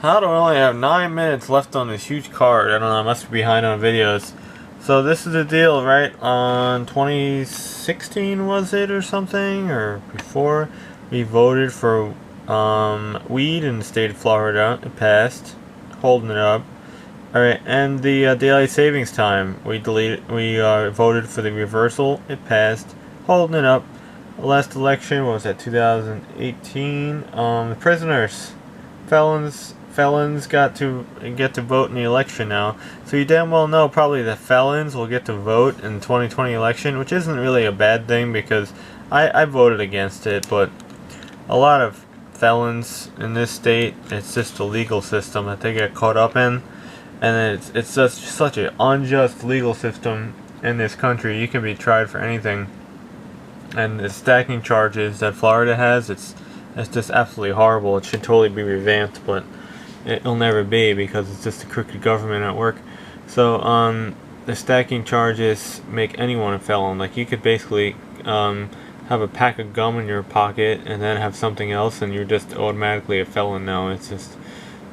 How do I only have 9 minutes left on this huge card? I don't know, I must be behind on videos. So this is the deal, right? On 2016 was it or something? Or before? We voted for weed in the state of Florida. It passed. Holding it up. Alright, and the daylight savings time. We voted for the reversal. It passed. Holding it up. The last election, what was that, 2018? The prisoners. Felons get to vote in the election now. So you damn well know probably the felons will get to vote in the 2020 election, which isn't really a bad thing because I voted against it, but a lot of felons in this state, it's just a legal system that they get caught up in, and it's just such an unjust legal system in this country. You can be tried for anything, and the stacking charges that Florida has, it's just absolutely horrible. It should totally be revamped, but it'll never be because it's just a crooked government at work. So the stacking charges make anyone a felon. Like you could basically have a pack of gum in your pocket and then have something else and you're just automatically a felon now. It's just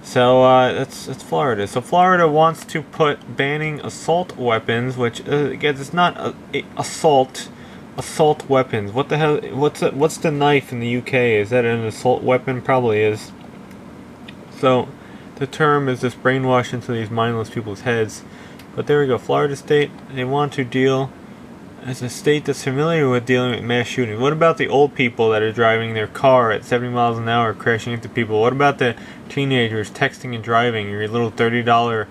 so that's Florida. So Florida wants to put banning assault weapons, which again, it's not assault weapons. What the hell? What's the knife in the UK? Is that an assault weapon? Probably is. So the term is just brainwashed into these mindless people's heads. But there we go. Florida state, they want to deal as a state that's familiar with dealing with mass shooting. What about the old people that are driving their car at 70 miles an hour crashing into people? What about the teenagers texting and driving? Your little $30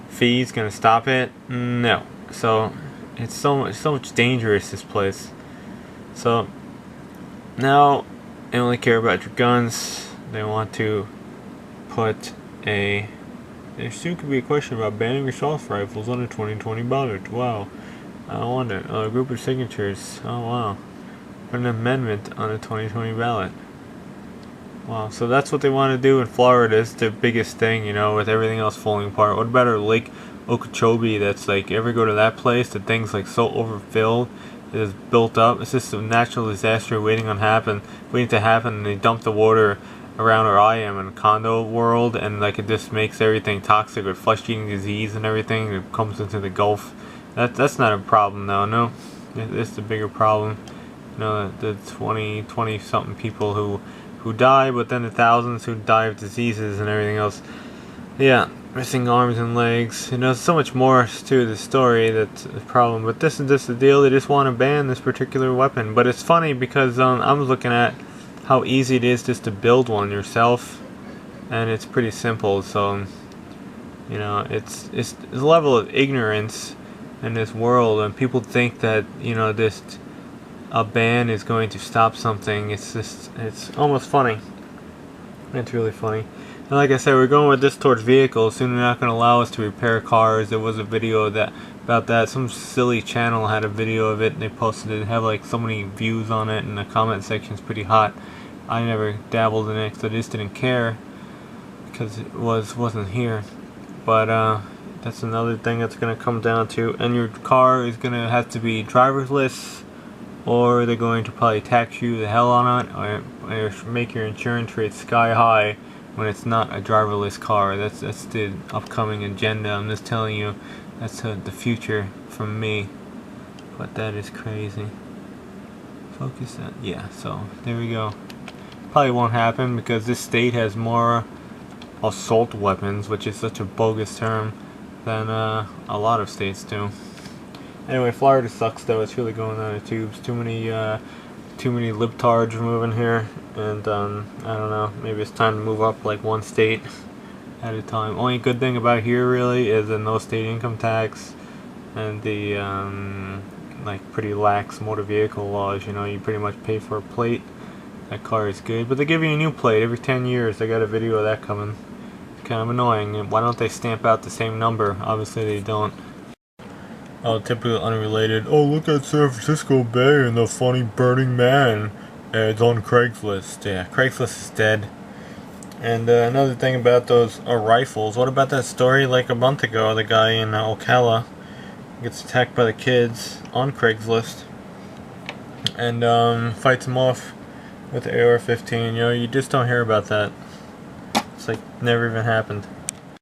fee is going to stop it? No. So it's so much dangerous, this place. So now they only care about your guns. They want to put there soon could be a question about banning assault rifles on the 2020 ballot. Wow. I wonder. A group of signatures. Oh wow. For an amendment on the 2020 ballot. Wow. So that's what they want to do in Florida. It's the biggest thing, you know, with everything else falling apart. What about our Lake Okeechobee? That's like, ever go to that place? The thing's like so overfilled. It is built up. It's just a natural disaster waiting to happen, and they dump the water around where I am in a condo world, and like it just makes everything toxic with flesh-eating disease and everything. It comes into the Gulf. That's not a problem though. No, it's the bigger problem. You know, the 20 something people who die, but then the thousands who die of diseases and everything else. Yeah, missing arms and legs. You know, so much more to the story that's the problem. But this is just the deal. They just want to ban this particular weapon. But it's funny because I'm looking at how easy it is just to build one yourself, and it's pretty simple. So you know, it's the level of ignorance in this world, and people think that, you know, a ban is going to stop something. It's almost funny. It's really funny. And like I said, we're going with this towards vehicles. Soon they're not going to allow us to repair cars. There was a video about that. Some silly channel had a video of it, and they posted it. It had like so many views on it, and the comment section's pretty hot. I never dabbled in it because I just didn't care because it wasn't here. But that's another thing that's going to come down to. And your car is going to have to be driverless, or they're going to probably tax you the hell on it, or make your insurance rate sky high when it's not a driverless car. That's the upcoming agenda. I'm just telling you, that's the future from me. But that is crazy. Focus that. Yeah, so there we go. Probably won't happen because this state has more assault weapons, which is such a bogus term, than a lot of states do. Anyway, Florida sucks though. It's really going down the tubes. Too many libtards moving here, and I don't know. Maybe it's time to move up like one state at a time. Only good thing about here really is the no state income tax and the like pretty lax motor vehicle laws. You know, you pretty much pay for a plate. That car is good, but they give you a new plate every 10 years. They got a video of that coming. It's kind of annoying. Why don't they stamp out the same number? Obviously they don't. Oh, typically unrelated. Oh, look at San Francisco Bay and the funny Burning Man. It's on Craigslist. Yeah, Craigslist is dead. And another thing about those rifles. What about that story like a month ago? The guy in Ocala gets attacked by the kids on Craigslist and fights them off with the AR-15. You know, you just don't hear about that. like never even happened.